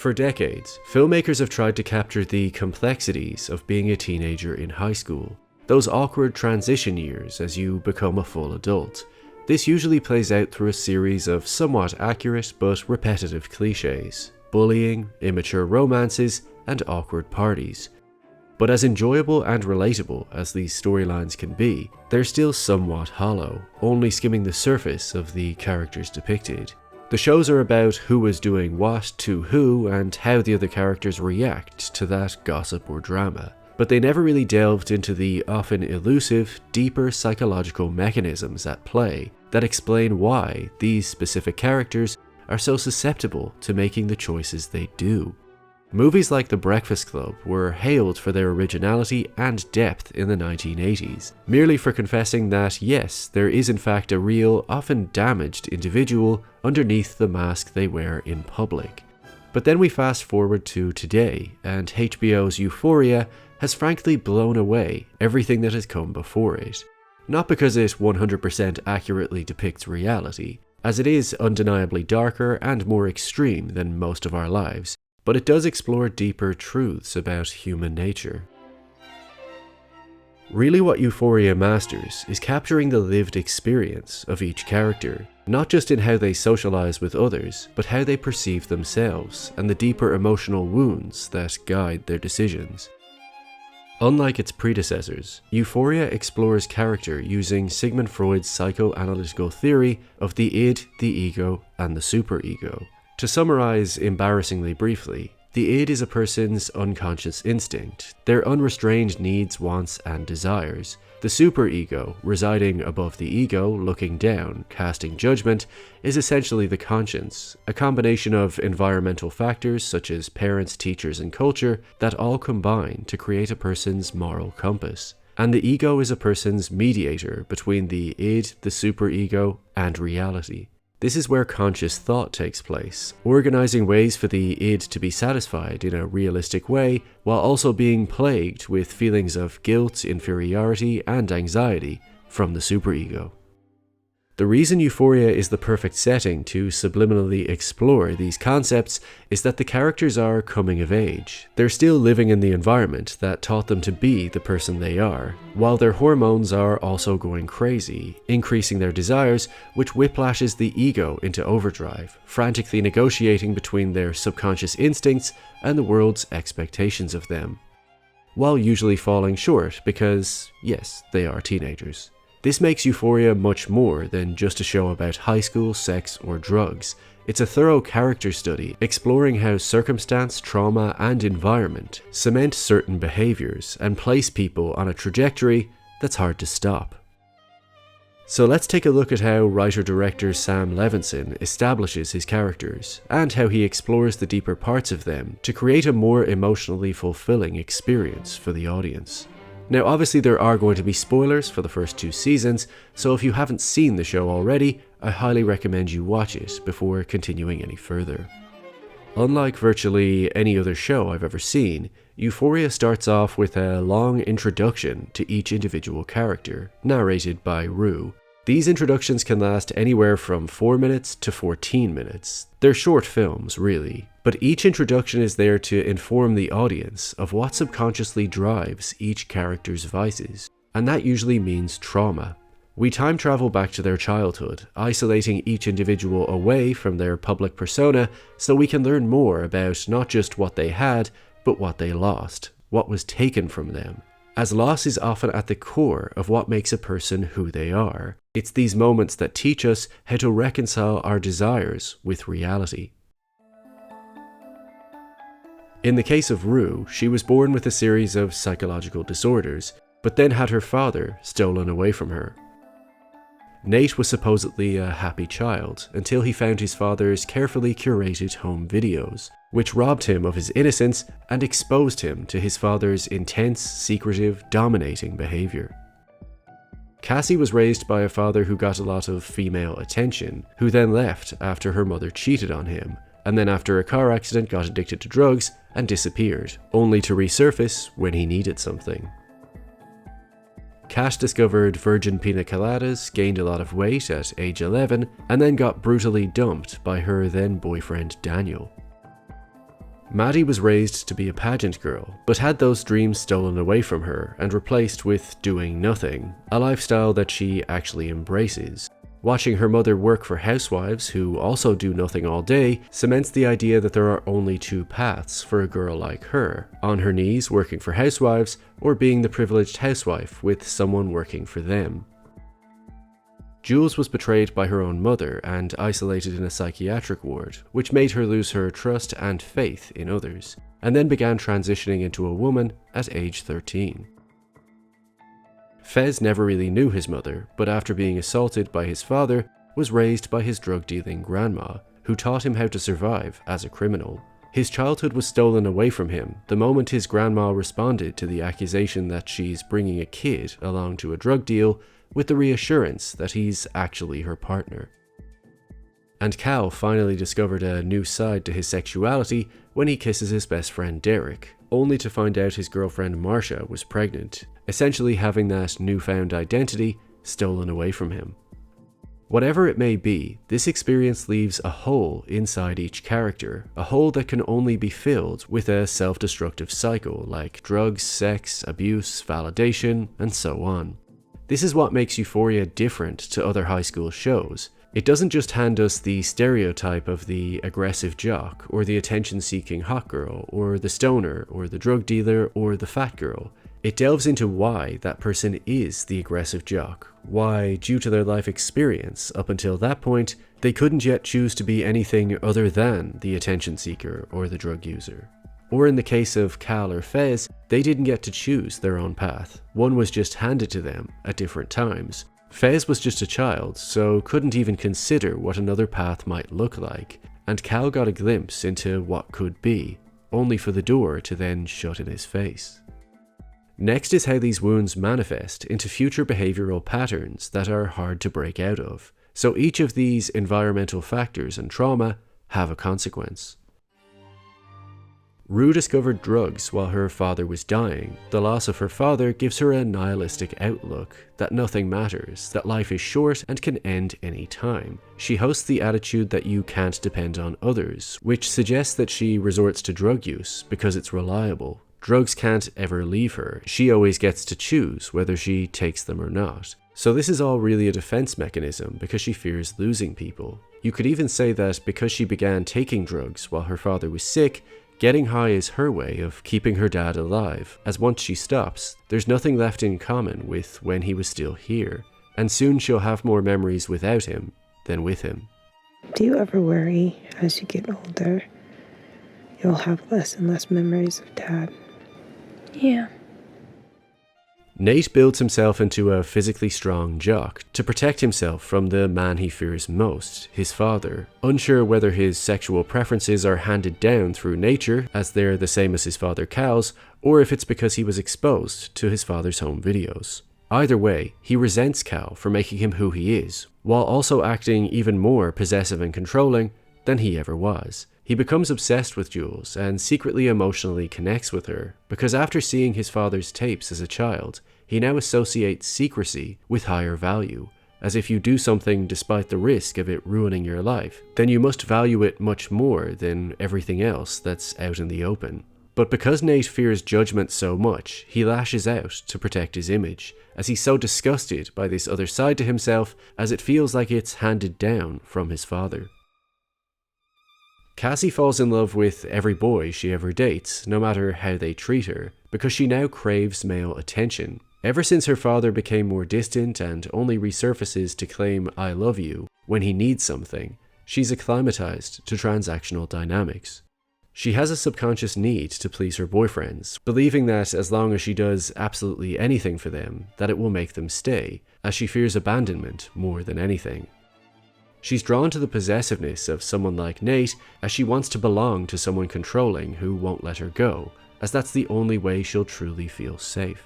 For decades, filmmakers have tried to capture the complexities of being a teenager in high school, those awkward transition years as you become a full adult. This usually plays out through a series of somewhat accurate but repetitive cliches: bullying, immature romances, and awkward parties. But as enjoyable and relatable as these storylines can be, they're still somewhat hollow, only skimming the surface of the characters depicted. The shows are about who was doing what to who and how the other characters react to that gossip or drama, but they never really delved into the often elusive, deeper psychological mechanisms at play that explain why these specific characters are so susceptible to making the choices they do. Movies like The Breakfast Club were hailed for their originality and depth in the 1980s, merely for confessing that yes, there is in fact a real, often damaged individual underneath the mask they wear in public. But then we fast forward to today, and HBO's Euphoria has frankly blown away everything that has come before it. Not because it 100% accurately depicts reality, as it is undeniably darker and more extreme than most of our lives, but it does explore deeper truths about human nature. Really, what Euphoria masters is capturing the lived experience of each character, not just in how they socialize with others, but how they perceive themselves and the deeper emotional wounds that guide their decisions. Unlike its predecessors, Euphoria explores character using Sigmund Freud's psychoanalytical theory of the id, the ego, and the superego. To summarize embarrassingly briefly, the id is a person's unconscious instinct, their unrestrained needs, wants, and desires. The superego, residing above the ego, looking down, casting judgment, is essentially the conscience, a combination of environmental factors such as parents, teachers, and culture that all combine to create a person's moral compass. And the ego is a person's mediator between the id, the superego, and reality. This is where conscious thought takes place, organizing ways for the id to be satisfied in a realistic way, while also being plagued with feelings of guilt, inferiority, and anxiety from the superego. The reason Euphoria is the perfect setting to subliminally explore these concepts is that the characters are coming of age. They're still living in the environment that taught them to be the person they are, while their hormones are also going crazy, increasing their desires, which whiplashes the ego into overdrive, frantically negotiating between their subconscious instincts and the world's expectations of them, while usually falling short because, yes, they are teenagers. This makes Euphoria much more than just a show about high school, sex, or drugs. It's a thorough character study exploring how circumstance, trauma, and environment cement certain behaviors and place people on a trajectory that's hard to stop. So let's take a look at how writer-director Sam Levinson establishes his characters, and how he explores the deeper parts of them to create a more emotionally fulfilling experience for the audience. Now obviously there are going to be spoilers for the first 2 seasons, so if you haven't seen the show already, I highly recommend you watch it before continuing any further. Unlike virtually any other show I've ever seen, Euphoria starts off with a long introduction to each individual character, narrated by Rue. These introductions can last anywhere from 4 minutes to 14 minutes. They're short films, really, but each introduction is there to inform the audience of what subconsciously drives each character's vices, and that usually means trauma. We time travel back to their childhood, isolating each individual away from their public persona so we can learn more about not just what they had, but what they lost, what was taken from them. As loss is often at the core of what makes a person who they are, it's these moments that teach us how to reconcile our desires with reality. In the case of Rue, she was born with a series of psychological disorders, but then had her father stolen away from her. Nate was supposedly a happy child until he found his father's carefully curated home videos, which robbed him of his innocence and exposed him to his father's intense, secretive, dominating behavior. Cassie was raised by a father who got a lot of female attention, who then left after her mother cheated on him, and then after a car accident got addicted to drugs and disappeared, only to resurface when he needed something. Kat discovered virgin pina coladas, gained a lot of weight at age 11, and then got brutally dumped by her then boyfriend Daniel. Maddy was raised to be a pageant girl, but had those dreams stolen away from her and replaced with doing nothing, a lifestyle that she actually embraces. Watching her mother work for housewives who also do nothing all day cements the idea that there are only two paths for a girl like her: on her knees working for housewives, or being the privileged housewife with someone working for them. Jules was betrayed by her own mother and isolated in a psychiatric ward, which made her lose her trust and faith in others, and then began transitioning into a woman at age 13. Fez never really knew his mother, but after being assaulted by his father, was raised by his drug-dealing grandma, who taught him how to survive as a criminal. His childhood was stolen away from him the moment his grandma responded to the accusation that she's bringing a kid along to a drug deal with the reassurance that he's actually her partner. And Cal finally discovered a new side to his sexuality when he kisses his best friend Derek, only to find out his girlfriend Marcia was pregnant, essentially having that newfound identity stolen away from him. Whatever it may be, this experience leaves a hole inside each character, a hole that can only be filled with a self-destructive cycle like drugs, sex, abuse, validation, and so on. This is what makes Euphoria different to other high school shows. It doesn't just hand us the stereotype of the aggressive jock, or the attention-seeking hot girl, or the stoner, or the drug dealer, or the fat girl. It delves into why that person is the aggressive jock, why, due to their life experience up until that point, they couldn't yet choose to be anything other than the attention seeker or the drug user. Or in the case of Cal or Fez, they didn't get to choose their own path. One was just handed to them at different times. Fez was just a child, so couldn't even consider what another path might look like, and Cal got a glimpse into what could be, only for the door to then shut in his face. Next is how these wounds manifest into future behavioral patterns that are hard to break out of. So each of these environmental factors and trauma have a consequence. Rue discovered drugs while her father was dying. The loss of her father gives her a nihilistic outlook, that nothing matters, that life is short and can end any time. She hosts the attitude that you can't depend on others, which suggests that she resorts to drug use because it's reliable. Drugs can't ever leave her. She always gets to choose whether she takes them or not. So this is all really a defense mechanism because she fears losing people. You could even say that because she began taking drugs while her father was sick, getting high is her way of keeping her dad alive, as once she stops, there's nothing left in common with when he was still here, and soon she'll have more memories without him than with him. Do you ever worry as you get older, you'll have less and less memories of Dad? Yeah. Nate builds himself into a physically strong jock to protect himself from the man he fears most, his father, unsure whether his sexual preferences are handed down through nature, as they're the same as his father Cal's, or if it's because he was exposed to his father's home videos. Either way, he resents Cal for making him who he is, while also acting even more possessive and controlling than he ever was. He becomes obsessed with Jules and secretly emotionally connects with her, because after seeing his father's tapes as a child, he now associates secrecy with higher value, as if you do something despite the risk of it ruining your life, then you must value it much more than everything else that's out in the open. But because Nate fears judgment so much, he lashes out to protect his image, as he's so disgusted by this other side to himself, as it feels like it's handed down from his father. Cassie falls in love with every boy she ever dates, no matter how they treat her, because she now craves male attention. Ever since her father became more distant and only resurfaces to claim "I love you" when he needs something, she's acclimatized to transactional dynamics. She has a subconscious need to please her boyfriends, believing that as long as she does absolutely anything for them, that it will make them stay, as she fears abandonment more than anything. She's drawn to the possessiveness of someone like Nate, as she wants to belong to someone controlling who won't let her go, as that's the only way she'll truly feel safe.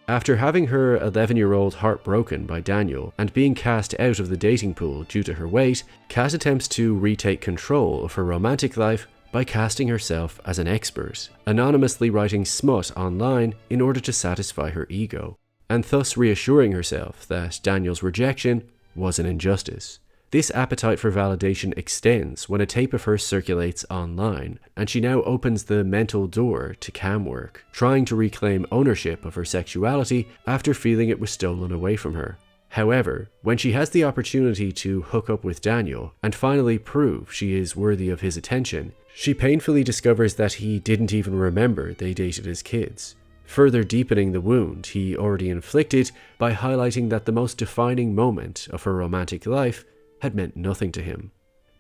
After having her 11-year-old heart broken by Daniel and being cast out of the dating pool due to her weight, Kat attempts to retake control of her romantic life by casting herself as an expert, anonymously writing smut online in order to satisfy her ego, and thus reassuring herself that Daniel's rejection was an injustice. This appetite for validation extends when a tape of her circulates online, and she now opens the mental door to cam work, trying to reclaim ownership of her sexuality after feeling it was stolen away from her. However, when she has the opportunity to hook up with Daniel and finally prove she is worthy of his attention, she painfully discovers that he didn't even remember they dated as kids, further deepening the wound he already inflicted by highlighting that the most defining moment of her romantic life had meant nothing to him.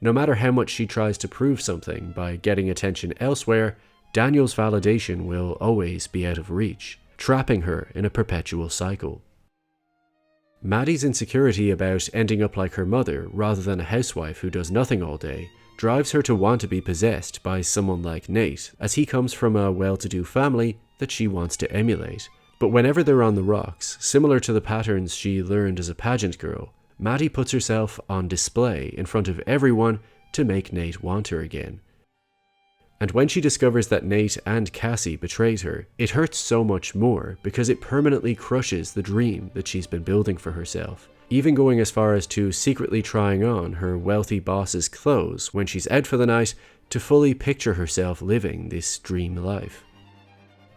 No matter how much she tries to prove something by getting attention elsewhere, Daniel's validation will always be out of reach, trapping her in a perpetual cycle. Maddy's insecurity about ending up like her mother rather than a housewife who does nothing all day drives her to want to be possessed by someone like Nate, as he comes from a well-to-do family that she wants to emulate. But whenever they're on the rocks, similar to the patterns she learned as a pageant girl, Maddy puts herself on display in front of everyone to make Nate want her again. And when she discovers that Nate and Cassie betrayed her, it hurts so much more because it permanently crushes the dream that she's been building for herself, even going as far as to secretly trying on her wealthy boss's clothes when she's out for the night to fully picture herself living this dream life.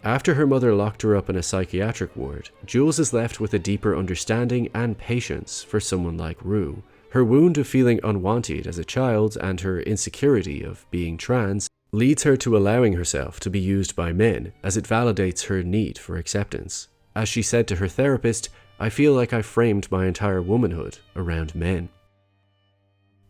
After her mother locked her up in a psychiatric ward, Jules is left with a deeper understanding and patience for someone like Rue. Her wound of feeling unwanted as a child and her insecurity of being trans leads her to allowing herself to be used by men, as it validates her need for acceptance. As she said to her therapist, "I feel like I framed my entire womanhood around men."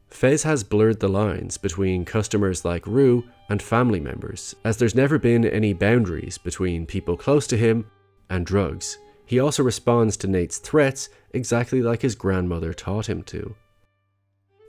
Fez has blurred the lines between customers like Rue and family members, as there's never been any boundaries between people close to him and drugs. He also responds to Nate's threats exactly like his grandmother taught him to.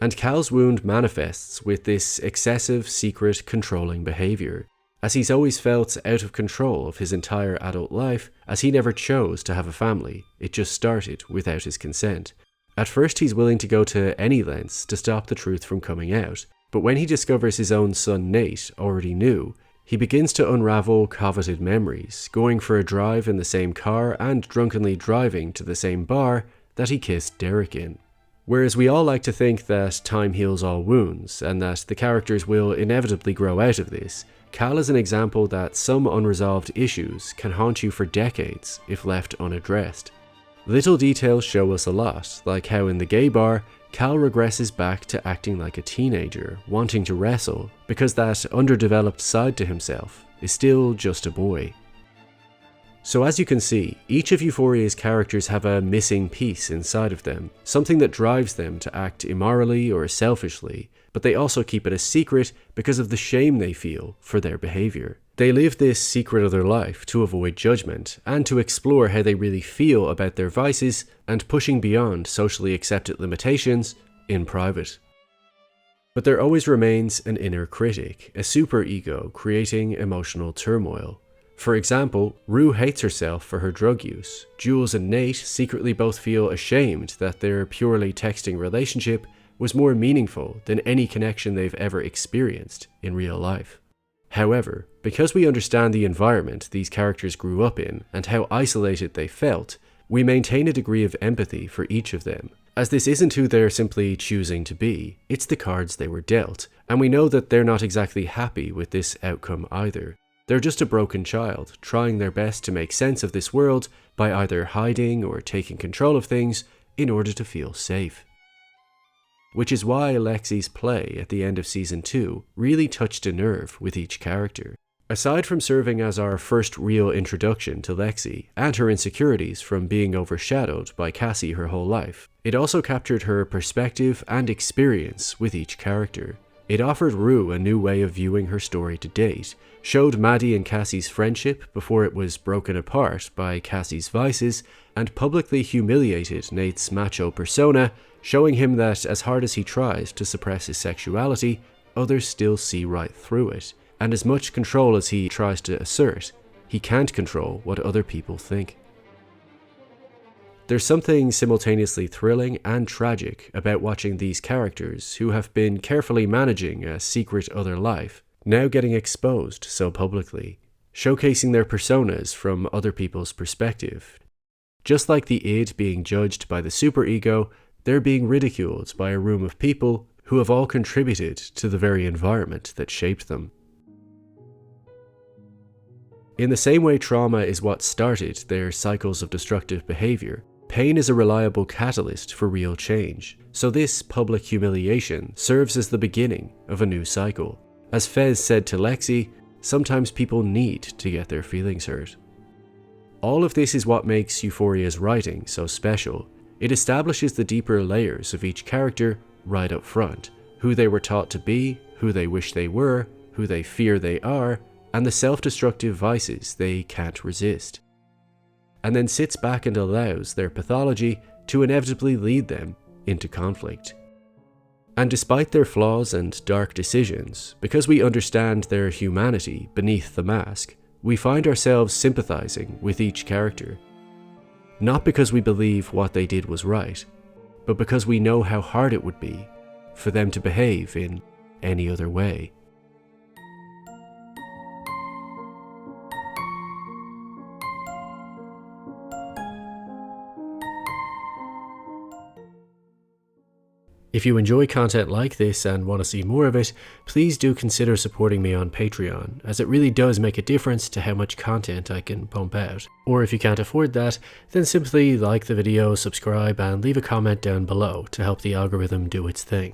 And Cal's wound manifests with this excessive, secret, controlling behavior, as he's always felt out of control of his entire adult life, as he never chose to have a family. It just started without his consent. At first he's willing to go to any lengths to stop the truth from coming out, but when he discovers his own son Nate already knew, he begins to unravel coveted memories, going for a drive in the same car and drunkenly driving to the same bar that he kissed Derek in. Whereas we all like to think that time heals all wounds, and that the characters will inevitably grow out of this, Cal is an example that some unresolved issues can haunt you for decades if left unaddressed. Little details show us a lot, like how in the gay bar, Cal regresses back to acting like a teenager, wanting to wrestle, because that underdeveloped side to himself is still just a boy. So as you can see, each of Euphoria's characters have a missing piece inside of them, something that drives them to act immorally or selfishly, but they also keep it a secret because of the shame they feel for their behavior. They live this secret other life to avoid judgment, and to explore how they really feel about their vices and pushing beyond socially accepted limitations in private. But there always remains an inner critic, a superego creating emotional turmoil. For example, Rue hates herself for her drug use. Jules and Nate secretly both feel ashamed that their purely texting relationship was more meaningful than any connection they've ever experienced in real life. However, because we understand the environment these characters grew up in and how isolated they felt, we maintain a degree of empathy for each of them, as this isn't who they're simply choosing to be, it's the cards they were dealt, and we know that they're not exactly happy with this outcome either. They're just a broken child, trying their best to make sense of this world by either hiding or taking control of things in order to feel safe. Which is why Lexi's play at the end of Season 2 really touched a nerve with each character. Aside from serving as our first real introduction to Lexi and her insecurities from being overshadowed by Cassie her whole life, it also captured her perspective and experience with each character. It offered Rue a new way of viewing her story to date, showed Maddy and Cassie's friendship before it was broken apart by Cassie's vices, and publicly humiliated Nate's macho persona, showing him that as hard as he tries to suppress his sexuality, others still see right through it, and as much control as he tries to assert, he can't control what other people think. There's something simultaneously thrilling and tragic about watching these characters, who have been carefully managing a secret other life, now getting exposed so publicly, showcasing their personas from other people's perspective. Just like the id being judged by the superego, they're being ridiculed by a room of people who have all contributed to the very environment that shaped them. In the same way trauma is what started their cycles of destructive behavior, pain is a reliable catalyst for real change, so this public humiliation serves as the beginning of a new cycle. As Fez said to Lexi, sometimes people need to get their feelings hurt. All of this is what makes Euphoria's writing so special. It establishes the deeper layers of each character right up front, who they were taught to be, who they wish they were, who they fear they are, and the self-destructive vices they can't resist, and then sits back and allows their pathology to inevitably lead them into conflict. And despite their flaws and dark decisions, because we understand their humanity beneath the mask, we find ourselves sympathizing with each character. Not because we believe what they did was right, but because we know how hard it would be for them to behave in any other way. If you enjoy content like this and want to see more of it, please do consider supporting me on Patreon, as it really does make a difference to how much content I can pump out. Or if you can't afford that, then simply like the video, subscribe, and leave a comment down below to help the algorithm do its thing.